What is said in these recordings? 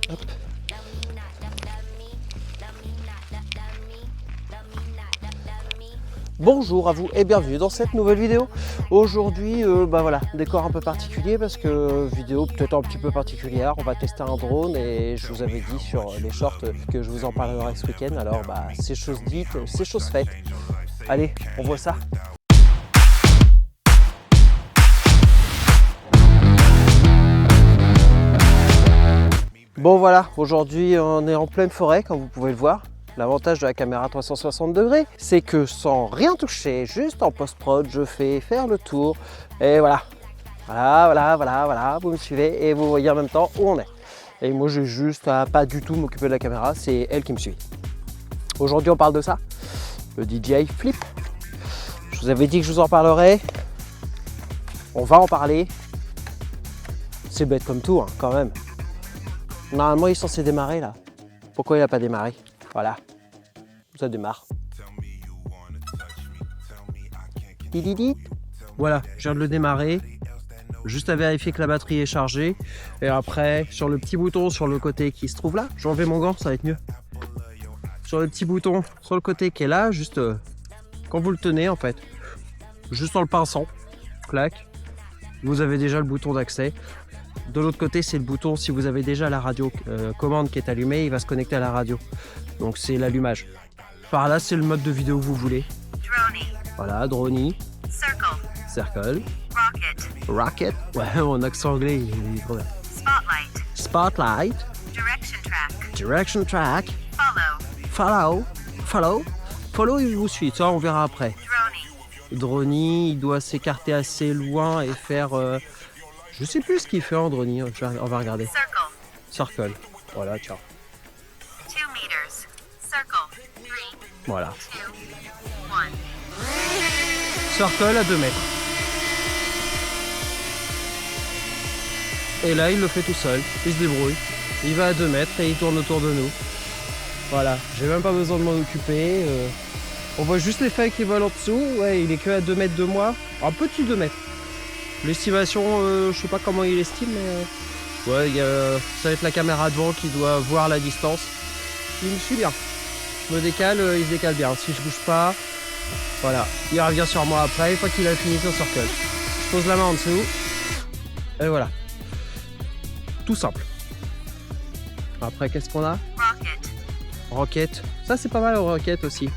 Hop. Bonjour à vous et bienvenue dans cette nouvelle vidéo. Aujourd'hui, voilà, décor un peu particulier parce que vidéo peut-être un petit peu particulière. On va tester un drone et je vous avais dit sur les shorts que je vous en parlerai ce week-end. Alors c'est chose dite, c'est chose faite. Allez, on voit ça. Bon voilà, aujourd'hui on est en pleine forêt comme vous pouvez le voir. L'avantage de la caméra 360 degrés, c'est que sans rien toucher, juste en post-prod, je fais faire le tour. Et voilà, voilà, vous me suivez et vous voyez en même temps où on est. Et moi, j'ai juste à pas du tout m'occuper de la caméra, c'est elle qui me suit. Aujourd'hui, on parle de ça, le DJI Flip. Je vous avais dit que je vous en parlerai. On va en parler. C'est bête comme tout, hein, quand même. Normalement, il est censé démarrer là. Pourquoi il n'a pas démarré? Voilà, ça démarre. Voilà, je viens de le démarrer. Juste à vérifier que la batterie est chargée. Et après, sur le petit bouton sur le côté qui se trouve là, je vais enlever mon gant, ça va être mieux. Sur le petit bouton sur le côté qui est là, juste quand vous le tenez en fait, juste en le pinçant, clac, vous avez déjà le bouton d'accès. De l'autre côté, c'est le bouton si vous avez déjà la radio commande qui est allumée, il va se connecter à la radio. Donc c'est l'allumage. Par là, c'est le mode de vidéo que vous voulez. Drony. Voilà, Drony. Circle. Rocket. Ouais, mon accent anglais, il est trop bien. Spotlight. Direction track. Follow, il vous suit. Ça, on verra après. Drony, il doit s'écarter assez loin et faire... je sais plus ce qu'il fait en Drony. On va regarder. Circle. Voilà, ciao. 2 meters. Circle. 3, Voilà. 2, 1. Circle à 2 mètres. Et là, il le fait tout seul. Il se débrouille. Il va à 2 mètres et il tourne autour de nous. Voilà. J'ai même pas besoin de m'en occuper. On voit juste les feuilles qui volent en dessous. Ouais, il est que à 2 mètres de moi. Un petit 2 mètres. L'estimation, je sais pas comment il estime, mais ouais, ça va être la caméra devant qui doit voir la distance. Il me suit bien. Je me décale, il se décale bien. Si je bouge pas, voilà. Il revient sur moi après, une fois qu'il a fini son circle. Je pose la main en dessous. Et voilà. Tout simple. Après, qu'est-ce qu'on a? Rocket. Ça, c'est pas mal, Rocket aussi.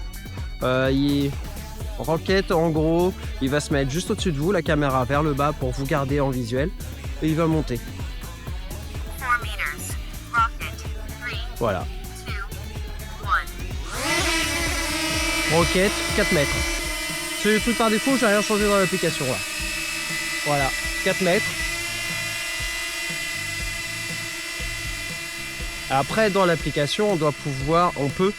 Rocket, en gros, il va se mettre juste au-dessus de vous, la caméra vers le bas pour vous garder en visuel. Et il va monter. 4 meters. Rocket. 3, Voilà. 2, 1. Rocket, 4 mètres. C'est le truc par défaut, j'ai rien changé dans l'application là. Voilà, 4 mètres. Après, dans l'application, on peut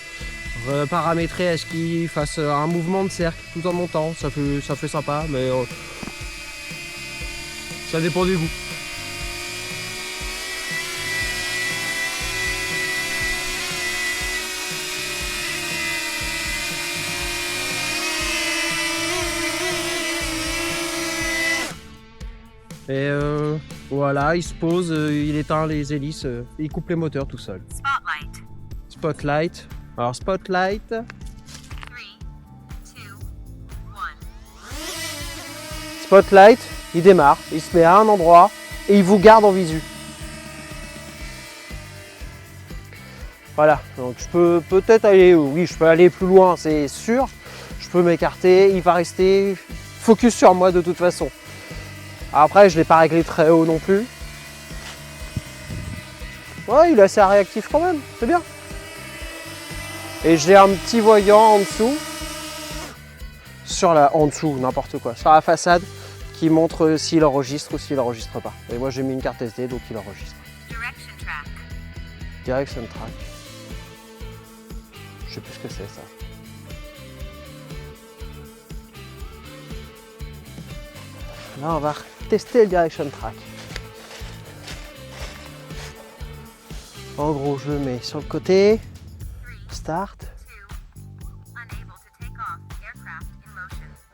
paramétrer à ce qu'il fasse un mouvement de cercle tout en montant. Ça fait sympa, mais ça dépend du goût. Et voilà, il se pose, il éteint les hélices, il coupe les moteurs tout seul. Spotlight. Alors Spotlight. 3, 2, 1. Spotlight, il démarre, il se met à un endroit et il vous garde en visu. Voilà, donc je peux peut-être aller, oui, je peux aller plus loin, c'est sûr. Je peux m'écarter, il va rester focus sur moi de toute façon. Après, je ne l'ai pas réglé très haut non plus. Ouais, il est assez réactif quand même, c'est bien. Et j'ai un petit voyant en dessous, sur la façade, qui montre s'il enregistre ou s'il n'enregistre pas. Et moi j'ai mis une carte SD, donc il enregistre. Direction track. Je sais plus ce que c'est ça. Là on va tester le direction track. En gros, je le mets sur le côté. Start.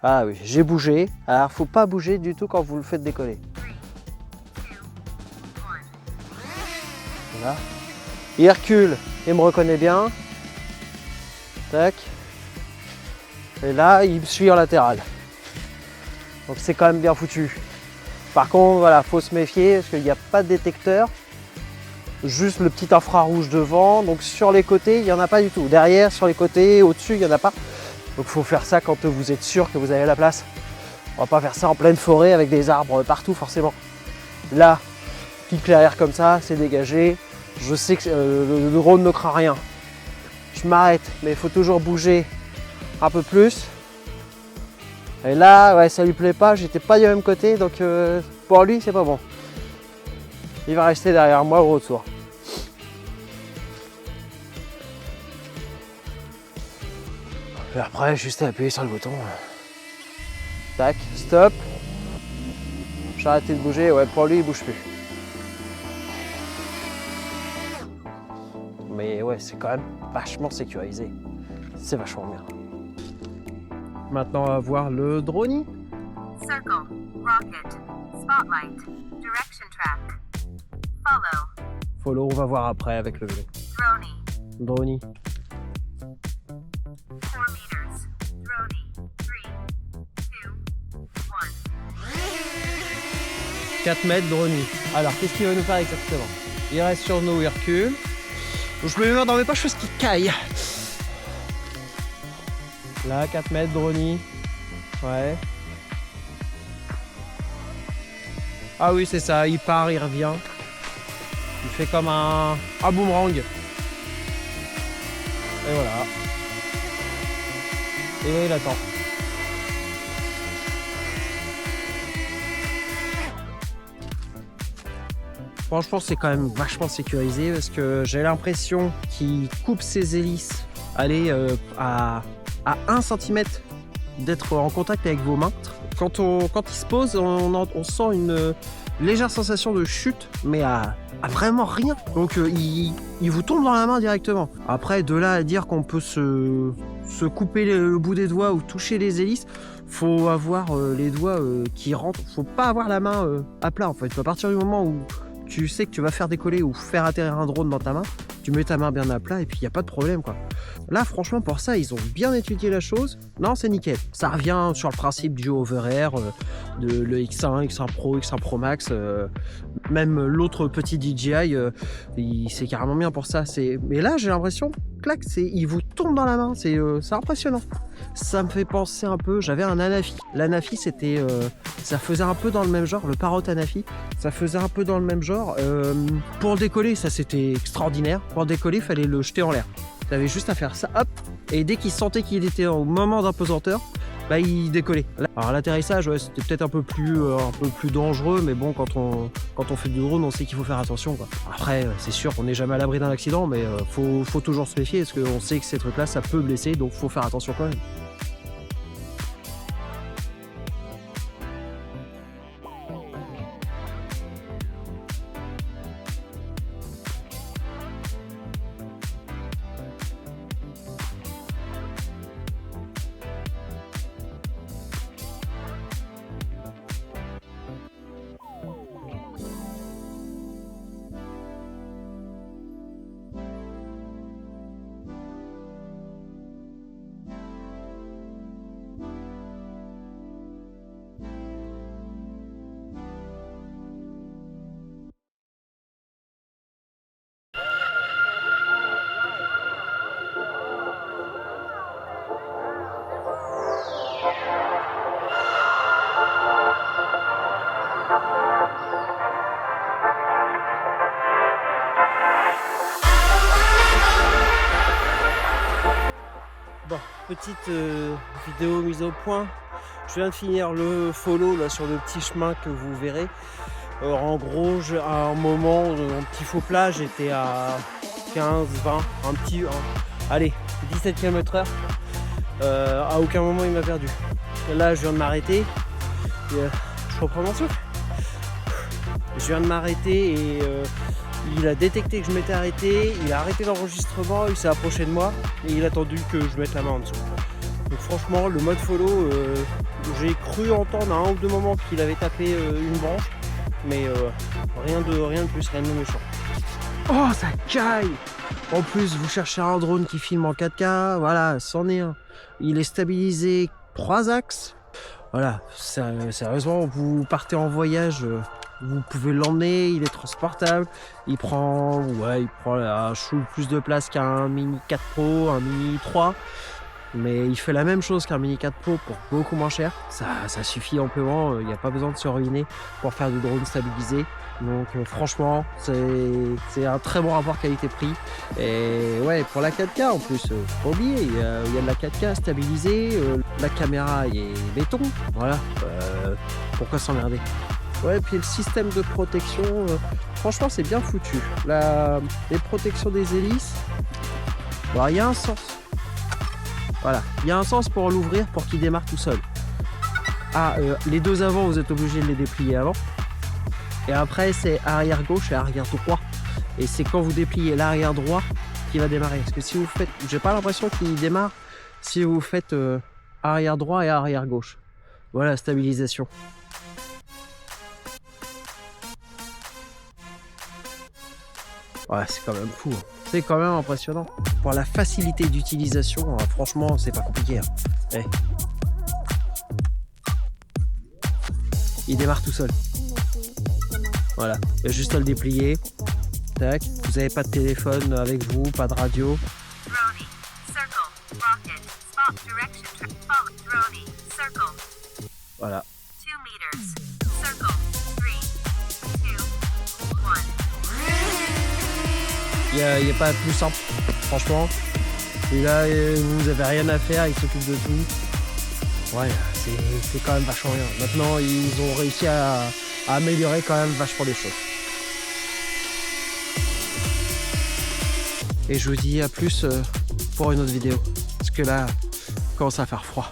Ah oui, j'ai bougé. Alors, faut pas bouger du tout quand vous le faites décoller. Voilà. Il recule, il me reconnaît bien. Tac. Et là, il me suit en latéral. Donc c'est quand même bien foutu. Par contre, voilà, faut se méfier parce qu'il n'y a pas de détecteur. Juste le petit infrarouge devant. Donc sur les côtés, il n'y en a pas du tout. Derrière, sur les côtés, au-dessus, il n'y en a pas. Donc il faut faire ça quand vous êtes sûr que vous avez la place. On va pas faire ça en pleine forêt avec des arbres partout forcément. Là, petite clairière comme ça, c'est dégagé. Je sais que le drone ne craint rien. Je m'arrête, mais il faut toujours bouger un peu plus. Et là, ouais, ça lui plaît pas, j'étais pas du même côté, donc pour lui, c'est pas bon. Il va rester derrière moi au retour. Et après, juste à appuyer sur le bouton. Tac, stop. J'ai arrêté de bouger, ouais, pour lui, il bouge plus. Mais ouais, c'est quand même vachement sécurisé. C'est vachement bien. Maintenant, on va voir le drone. Circle, rocket, spotlight, direction track, follow, Follow, on va voir après avec le vélo. drone, Drone. 4 meters, drone, 3, 2, 1. 4 mètres, drone. Alors, qu'est-ce qu'il va nous faire exactement? Il reste sur nous, il recule. Donc, je me mets dans mes poches parce qu'il caille. Là, 4 mètres, drone. Ouais. Ah oui, c'est ça, il part, il revient. Il fait comme un boomerang. Et voilà. Et là, il attend. Franchement, c'est quand même vachement sécurisé parce que j'ai l'impression qu'il coupe ses hélices. Allez, à 1 cm d'être en contact avec vos mains. Quand il se pose, on sent une légère sensation de chute, mais à vraiment rien. Donc il vous tombe dans la main directement. Après, de là à dire qu'on peut se couper le bout des doigts ou toucher les hélices, faut avoir les doigts qui rentrent. Faut pas avoir la main à plat en fait. À partir du moment où tu sais que tu vas faire décoller ou faire atterrir un drone dans ta main, tu mets ta main bien à plat et puis il n'y a pas de problème quoi. Là franchement pour ça ils ont bien étudié la chose. Non c'est nickel. Ça revient sur le principe du over-air, de le X1, X1 Pro, X1 Pro Max, même l'autre petit DJI, c'est carrément bien pour ça. Mais là j'ai l'impression, clac, il vous tombe dans la main, c'est impressionnant. Ça me fait penser un peu, j'avais un Anafi. L'Anafi c'était, ça faisait un peu dans le même genre, le Parrot Anafi, ça faisait un peu dans le même genre. Pour décoller ça c'était extraordinaire. Pour décoller il fallait le jeter en l'air. Tu avais juste à faire ça, hop, et dès qu'il sentait qu'il était au moment d'impesanteur, bah il décollait. Alors l'atterrissage, ouais, c'était peut-être un peu plus dangereux, mais bon, quand on fait du drone, on sait qu'il faut faire attention, quoi. Après, c'est sûr qu'on n'est jamais à l'abri d'un accident, mais faut toujours se méfier, parce qu'on sait que ces trucs-là, ça peut blesser, donc faut faire attention quand même. Bon, petite vidéo mise au point. Je viens de finir le follow là sur le petit chemin que vous verrez. Alors, en gros, à un moment, en petit faux plat, j'étais à 15, 20, allez, 17 km/h. À aucun moment il m'a perdu. Et là, je viens de m'arrêter. Je reprends mon souffle. Je viens de m'arrêter et il a détecté que je m'étais arrêté, il a arrêté l'enregistrement, il s'est approché de moi et il a attendu que je mette la main en dessous. Donc franchement, le mode follow, j'ai cru entendre à un ou deux moments qu'il avait tapé une branche, mais rien de plus, rien de méchant. Oh, ça caille. En plus, vous cherchez un drone qui filme en 4K, voilà, c'en est un. Il est stabilisé 3 axes. Voilà, sérieusement, vous partez en voyage, vous pouvez l'emmener, il est transportable. Il prend un chou plus de place qu'un Mini 4 Pro, un Mini 3. Mais il fait la même chose qu'un Mini 4 Pro pour beaucoup moins cher. Ça suffit amplement, il n'y a pas besoin de se ruiner pour faire du drone stabilisé. Donc franchement, c'est un très bon rapport qualité-prix. Et ouais, pour la 4K en plus, faut pas oublier, il y a de la 4K stabilisée, la caméra est béton, voilà, pourquoi s'emmerder? Ouais, puis le système de protection, franchement c'est bien foutu. Les protections des hélices, bon, il y a un sens. Voilà, il y a un sens pour l'ouvrir pour qu'il démarre tout seul. Les deux avant, vous êtes obligé de les déplier avant. Et après, c'est arrière gauche et arrière droit. Et c'est quand vous dépliez l'arrière droit qu'il va démarrer. Parce que si vous faites, j'ai pas l'impression qu'il démarre si vous faites arrière droit et arrière gauche. Voilà, stabilisation. Ouais, c'est quand même fou. Hein. C'est quand même impressionnant. Pour la facilité d'utilisation, franchement, c'est pas compliqué. Hein. Hey. Il démarre tout seul. Voilà, il y a juste à le déplier. Tac, vous n'avez pas de téléphone avec vous, pas de radio. Drone, circle, rocket, spot, direction, follow, drone, circle, Voilà. 2 meters, circle, 3, 2, 1. Il n'y a pas plus simple, franchement. Et là, vous n'avez rien à faire, il s'occupe de tout. Ouais, c'est quand même vachement bien. Maintenant, ils ont réussi à améliorer quand même vachement les choses. Et je vous dis à plus pour une autre vidéo. Parce que là, il commence à faire froid.